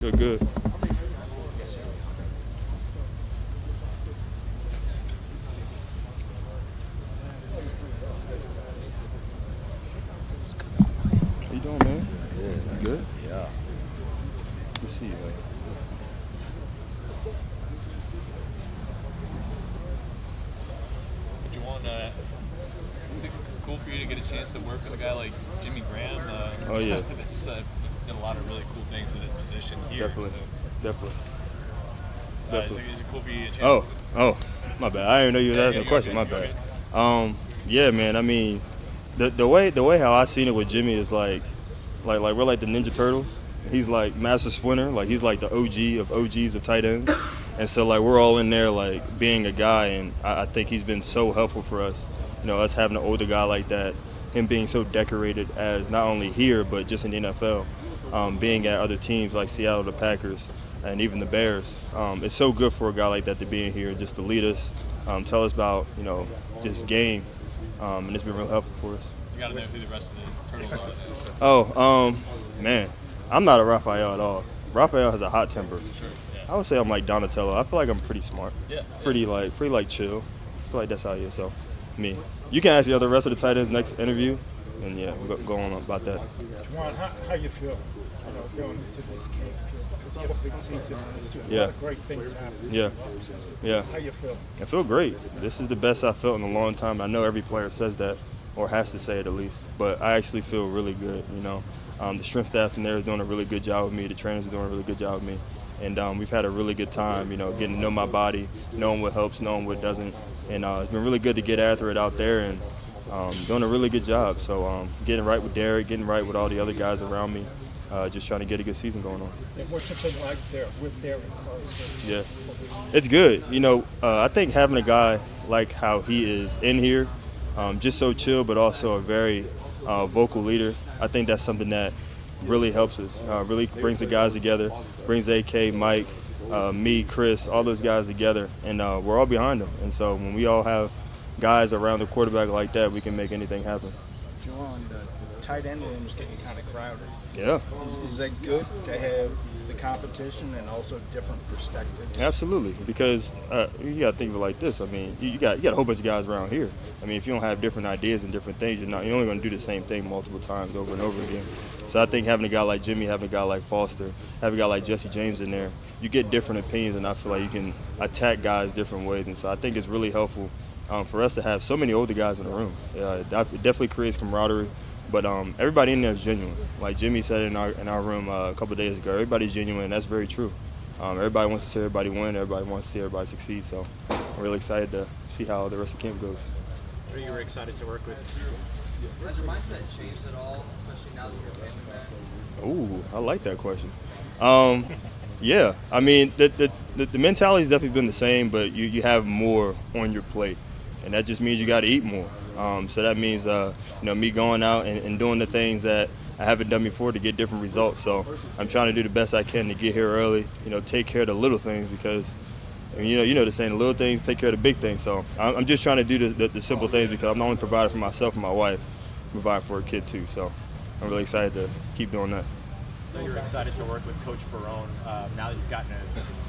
Good, good. How you doing, man? Good. You good? Yeah. Good to see you, man. Juwan, is it cool for you to get a chance to work with a guy like Jimmy Graham? Oh, yeah. That's did a lot of really cool things in his position here. Definitely. Definitely. Is it cool for you to chance? Oh, my bad. I didn't know you was asking a you're question. good, My you're bad. good. Yeah, man. I mean, the way how I seen it with Jimmy is like we're like the Ninja Turtles. He's like master splinter. Like he's like the OG of OGs of tight ends. And so like we're all in there like being a guy, and I think he's been so helpful for us. You know, us having an older guy like that, him being so decorated as not only here but just in the NFL, being at other teams like Seattle, the Packers, and even the Bears. It's so good for a guy like that to be in here just to lead us, tell us about just game, and it's been real helpful for us. You got to know who the rest of the Turtles are. Oh, man, I'm not a Raphael at all. Raphael has a hot temper. Sure. Yeah. I would say I'm like Donatello. I feel like I'm pretty smart. Yeah. Pretty chill. I feel like that's how he is. So, me. You can ask the rest of the tight ends next interview, and yeah, we'll go on about that. Juwan, how you feel, going into this game? Because you had a big season, and it's doing a Yeah. lot of great things happening. Yeah. Yeah. How you feel? I feel great. This is the best I've felt in a long time. I know every player says that, or has to say it at least, but I actually feel really good. The strength staff in there is doing a really good job with me. The trainers are doing a really good job with me. And we've had a really good time, getting to know my body, knowing what helps, knowing what doesn't. And it's been really good to get after it out there and doing a really good job. So getting right with Derek, getting right with all the other guys around me, just trying to get a good season going on. And what's it been like there with Derek Carr? Yeah, it's good. I think having a guy like how he is in here, just so chill, but also a very vocal leader, I think that's something that really helps us, really brings the guys together, brings AK, Mike, me, Chris, all those guys together, and we're all behind them. And so when we all have guys around the quarterback like that, we can make anything happen. Juwan, the tight end room is getting kind of crowded. Yeah. Is that good to have the competition and also different perspectives? Absolutely, because you got to think of it like this. I mean, you got a whole bunch of guys around here. I mean, if you don't have different ideas and different things, you're only going to do the same thing multiple times over and over again. So I think having a guy like Jimmy, having a guy like Foster, having a guy like Jesse James in there, you get different opinions, and I feel like you can attack guys different ways. And so I think it's really helpful for us to have so many older guys in the room. It definitely creates camaraderie. But everybody in there is genuine. Like Jimmy said in our room a couple of days ago, everybody's genuine, and that's very true. Everybody wants to see everybody win. Everybody wants to see everybody succeed. So I'm really excited to see how the rest of the camp goes. Sure you were excited to work with. Has your mindset changed at all, especially now that you're coming back? Ooh, I like that question. Yeah, I mean, the mentality's definitely been the same, but you have more on your plate, and that just means you got to eat more. So that means, me going out and doing the things that I haven't done before to get different results. So I'm trying to do the best I can to get here early, take care of the little things because, you know the saying, the little things take care of the big things. So I'm just trying to do the simple things because I'm not only providing for myself and my wife, I'm providing for a kid too. So I'm really excited to keep doing that. I know you're excited to work with Coach Barone. Now that you've gotten to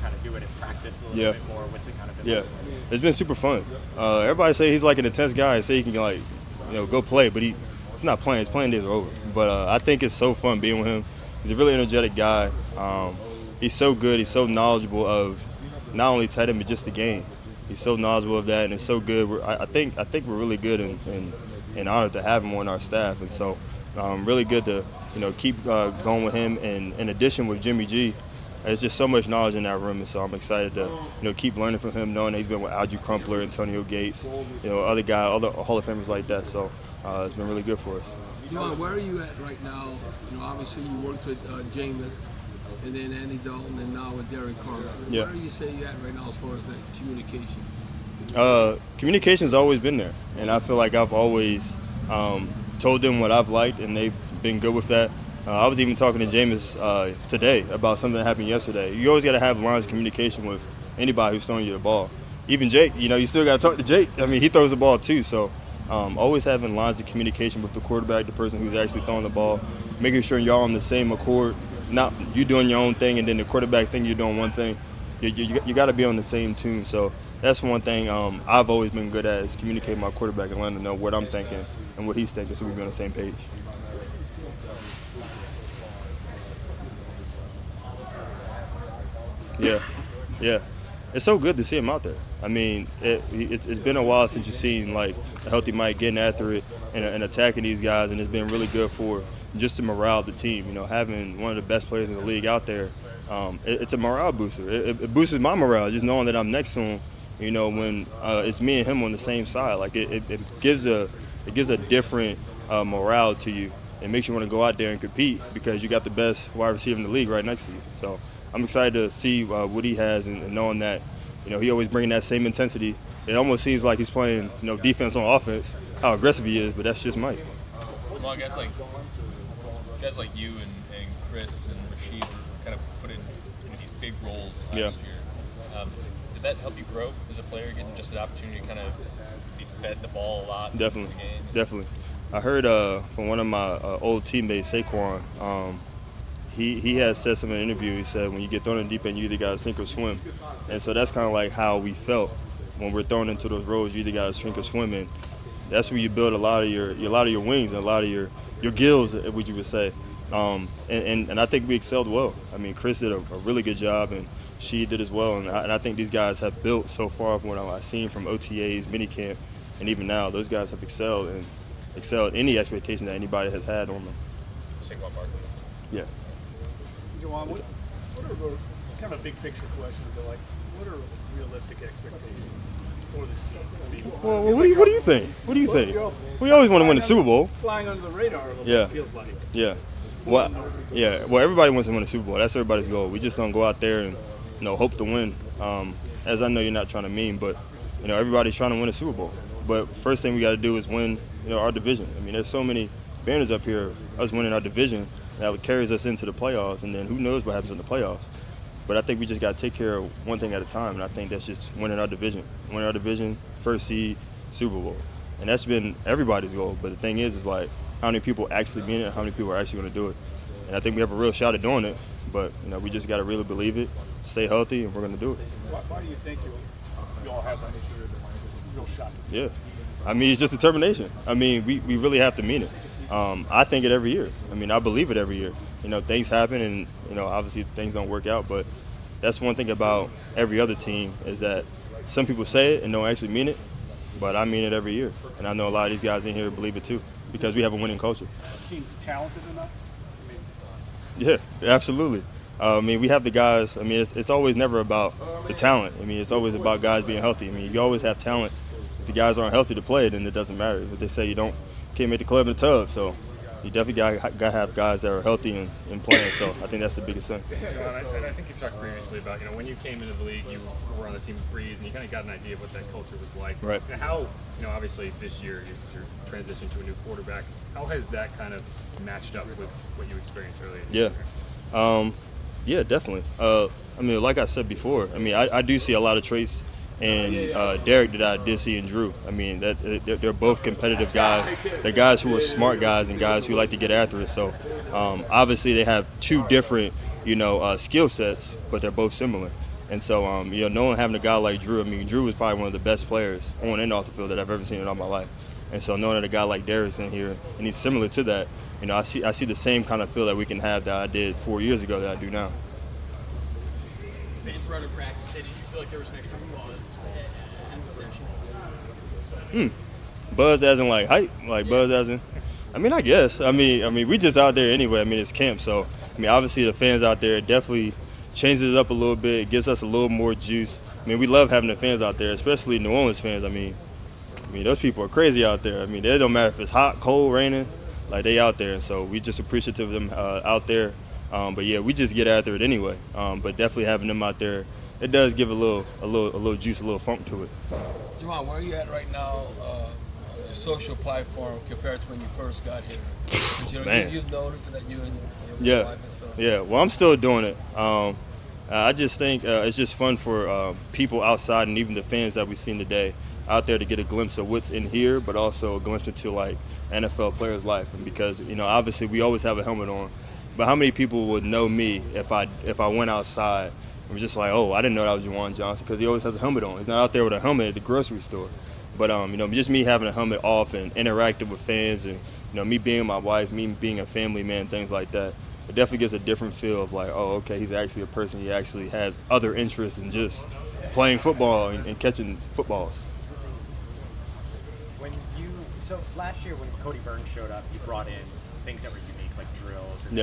kind of do it in practice a little bit more, what's it kind of been Yeah, like? it's been super fun. Everybody say he's like an intense guy and say he can go play, but he's not playing. His playing days are over. But I think it's so fun being with him. He's a really energetic guy. He's so good. He's so knowledgeable of not only tight end but just the game. He's so knowledgeable of that, and it's so good. I think we're really good and honored to have him on our staff, and so really good to keep going with him. And in addition with Jimmy G, there's just so much knowledge in that room, and so I'm excited to keep learning from him, knowing that he's been with Algie Crumpler, Antonio Gates, other guys, other Hall of Famers like that. So it's been really good for us. Juwan, where are you at right now? Obviously you worked with Jameis, and then Andy Dalton, and now with Derek Carr. Yeah. Where are you say you at right now as far as that communication? Communication's always been there, and I feel like I've always told them what I've liked, and they've been good with that. I was even talking to Jameis today about something that happened yesterday. You always got to have lines of communication with anybody who's throwing you the ball. Even Jake, you still got to talk to Jake. I mean, he throws the ball too, so always having lines of communication with the quarterback, the person who's actually throwing the ball, making sure y'all on the same accord, not you doing your own thing and then the quarterback think you're doing one thing. You got to be on the same tune. So that's one thing I've always been good at is communicating with my quarterback and letting him know what I'm thinking and what he's thinking, so we be on the same page. Yeah. It's so good to see him out there. I mean, it's been a while since you've seen like a healthy Mike getting after it and attacking these guys, and it's been really good for just the morale of the team. You know, having one of the best players in the league out there, it's a morale booster. It boosts my morale just knowing that I'm next to him. You know, when it's me and him on the same side, like it gives a different morale to you. It makes you want to go out there and compete because you got the best wide receiver in the league right next to you. So I'm excited to see what he has and knowing that, you know, he always bringing that same intensity. It almost seems like he's playing, you know, defense on offense, how aggressive he is, but that's just Mike. Well, I guess guys like you and Chris and Rashid were kind of put in these big roles last year. Did that help you grow as a player, getting just an opportunity to kind of be fed the ball a lot? Definitely. I heard from one of my old teammates, Saquon, he has said something in an interview. He said, when you get thrown in the deep end, you either got to sink or swim. And so that's kind of like how we felt when we're thrown into those roles. You either got to sink or swim. And that's where you build a lot of your wings and a lot of your gills, what you would say. And I think we excelled well. I mean, Chris did a really good job, and she did as well. And I think these guys have built so far from what I've seen from OTAs, minicamp, and even now. Those guys have excelled any expectation that anybody has had on them. Saquon Barkley. Yeah. Juwan, what are kind of a big picture question, but like, what are realistic expectations for this team? I mean, well, what do you think? What do you think? We always want to win the Super Bowl. Flying under the radar a little bit, it feels like. Yeah. Well, everybody wants to win the Super Bowl. That's everybody's goal. We just don't go out there and, you know, hope to win. As I know you're not trying to mean, but, you know, everybody's trying to win a Super Bowl. But first thing we got to do is win, you know, our division. I mean, there's so many banners up here, us winning our division, that carries us into the playoffs, and then who knows what happens in the playoffs. But I think we just got to take care of one thing at a time, and I think that's just winning our division. Winning our division, first seed, Super Bowl. And that's been everybody's goal. But the thing is like, how many people actually mean it, how many people are actually going to do it. And I think we have a real shot at doing it, but, you know, we just got to really believe it, stay healthy, and we're going to do it. Why do you think you all have a real shot? Yeah. I mean, it's just determination. I mean, we really have to mean it. I think it every year. I mean, I believe it every year. You know, things happen and, you know, obviously things don't work out, but that's one thing about every other team is that some people say it and don't actually mean it, but I mean it every year. And I know a lot of these guys in here believe it too because we have a winning culture. Is this team talented enough? Yeah, absolutely. I mean, we have the guys. I mean, it's always never about the talent. I mean, it's always about guys being healthy. I mean, you always have talent. If the guys aren't healthy to play, then it doesn't matter. But they say can't make the club in the tub. So you definitely got to have guys that are healthy and playing. So I think that's the biggest thing. John, I think you talked previously about, you know, when you came into the league, you were on the team with Breeze, and you kind of got an idea of what that culture was like. Right. And how, you know, obviously this year you're transitioning to a new quarterback. How has that kind of matched up with what you experienced earlier in the year? Yeah, definitely. I mean, like I said before, I mean, I do see a lot of traits in Derek that I did see in Drew. I mean, they're both competitive guys. They're guys who are smart guys and guys who like to get after it. So obviously they have two different, you know, skill sets, but they're both similar. And so, you know, having a guy like Drew, I mean, Drew was probably one of the best players on and off the field that I've ever seen in all my life. And so knowing that a guy like Derek's in here, and he's similar to that, you know, I see the same kind of feel that we can have that I did 4 years ago that I do now. Fans were out of practice today. Did you feel like there was an extra buzz at the session? Buzz as in like hype, like buzz as in. I mean, I guess. I mean, we just out there anyway. I mean, it's camp, so I mean, obviously the fans out there definitely changes it up a little bit. It gives us a little more juice. I mean, we love having the fans out there, especially New Orleans fans. I mean, those people are crazy out there. I mean, it don't matter if it's hot, cold, raining, like they out there. And so we just appreciative of them out there. But yeah, we just get after it anyway. But definitely having them out there, it does give a little juice, a little funk to it. Juwan, where are you at right now on your social platform compared to when you first got here? Man. You've noticed that you and your wife and stuff. Yeah. Well, I'm still doing it. I just think it's just fun for people outside and even the fans that we've seen today out there to get a glimpse of what's in here, but also a glimpse into like NFL players' life. And because, you know, obviously we always have a helmet on, But how many people would know me if I went outside and was just like, oh, I didn't know that was Juwan Johnson, because he always has a helmet on. He's not out there with a helmet at the grocery store. But just me having a helmet off and interacting with fans, and me being my wife, me being a family man, things like that, it definitely gives a different feel of like, oh, okay, he's actually a person. He actually has other interests than just playing football and catching footballs. So last year when Cody Burns showed up, he brought in things that were unique, like drills and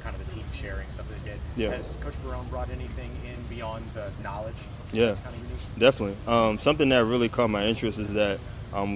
kind of the team sharing stuff they did. Yeah. Has Coach Barone brought anything in beyond the knowledge? Yeah, That's kind of unique? definitely. Something that really caught my interest is that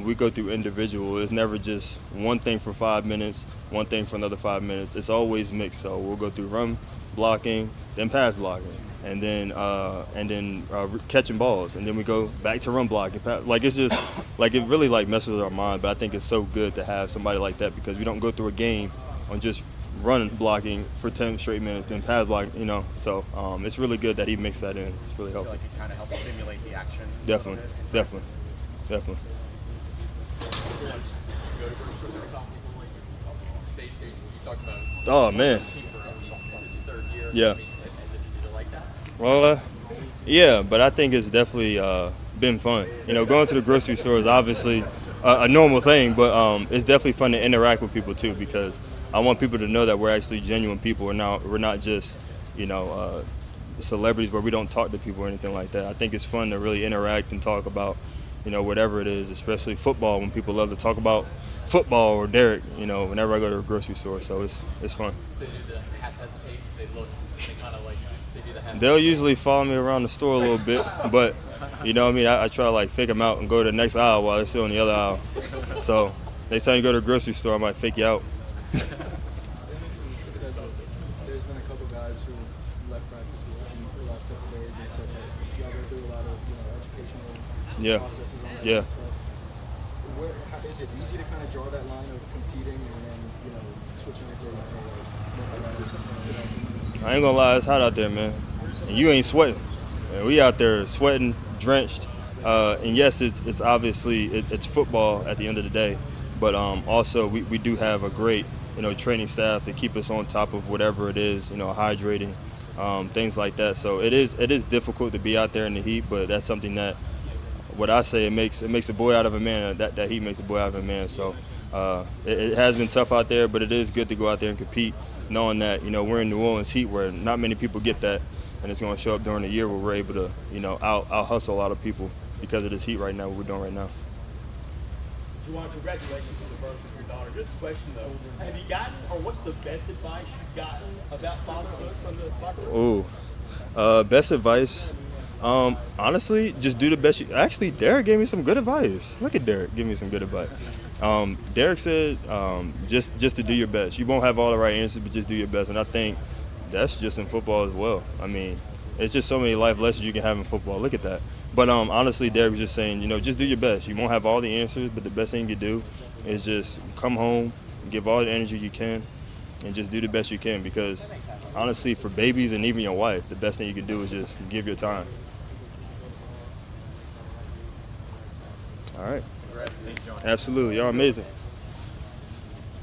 we go through individual. It's never just one thing for 5 minutes, one thing for another 5 minutes. It's always mixed. So we'll go through run blocking, then pass blocking, and then catching balls, and then we go back to run blocking. Like, it's just like, it really like messes with our mind. But I think it's so good to have somebody like that, because we don't go through a game on just run blocking for 10 straight minutes, then pass blocking. So it's really good that he mixed that in. It's really helpful. I feel like it kind of helps simulate the action. Definitely. Oh man. Yeah. Well, yeah, but I think it's definitely been fun. Going to the grocery store is obviously a normal thing, but it's definitely fun to interact with people too, because I want people to know that we're actually genuine people. We're not just celebrities where we don't talk to people or anything like that. I think it's fun to really interact and talk about whatever it is, especially football, when people love to talk about football or Derek, whenever I go to a grocery store. So it's fun. They do the half hesitate. They look. They kind of like. They do the half. They'll usually follow me around the store a little bit, but I try to like fake them out and go to the next aisle while they're still in the other aisle. So next time you go to a grocery store, I might fake you out. There's been a couple guys who left practice in the last couple of days and said that y'all go through a lot of educational processes on that. Yeah. So is it easy to kind of draw that line of competing and then switching into I ain't gonna lie, it's hot out there, man, and you ain't sweating. And we out there sweating, drenched, and yes, it's obviously it's football at the end of the day, but also we do have a great training staff to keep us on top of whatever it is, hydrating, things like that. So it is difficult to be out there in the heat, but that's something that, what I say, it makes a boy out of a man. That heat makes a boy out of a man. So it has been tough out there, but it is good to go out there and compete, knowing that we're in New Orleans heat where not many people get that, and it's going to show up during the year where we're able to out hustle a lot of people because of this heat right now. What we're doing right now. Juwan, congratulations on the birth of your daughter. Just a question though, have you gotten, or what's the best advice you've gotten about fatherhood from the locker room? Best advice. Honestly, just do the best. Actually, Derek gave me some good advice. Look at Derek, give me some good advice. Derek said, just to do your best. You won't have all the right answers, but just do your best. And I think that's just in football as well. I mean, it's just so many life lessons you can have in football. Look at that. But honestly, Derek was just saying, just do your best. You won't have all the answers, but the best thing you can do is just come home, give all the energy you can, and just do the best you can. Because honestly, for babies and even your wife, the best thing you can do is just give your time. All right. Absolutely. Y'all amazing.